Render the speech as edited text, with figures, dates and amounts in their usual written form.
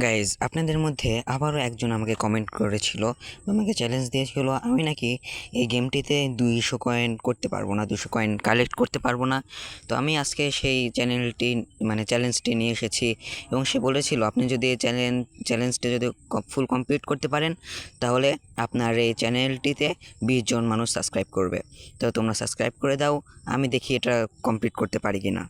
Guys, আপনাদের মধ্যে আবারও একজন আমাকে কমেন্ট করেছিল বা আমাকে চ্যালেঞ্জ দিয়েছিল আমি নাকি এই গেমটিতে 200 কয়েন করতে পারবো না, 200 কয়েন কালেক্ট করতে পারবো না। তো আমি আজকে সেই চ্যালেঞ্জটি নিয়ে এসেছি এবং সে বলেছিল আপনি যদি এই চ্যালেঞ্জটি যদি ফুল কমপ্লিট করতে পারেন তাহলে আপনার এই চ্যানেলটিতে 20 জন মানুষ সাবস্ক্রাইব করবে। তো তোমরা সাবস্ক্রাইব করে দাও, আমি দেখি এটা কমপ্লিট করতে পারি কি না।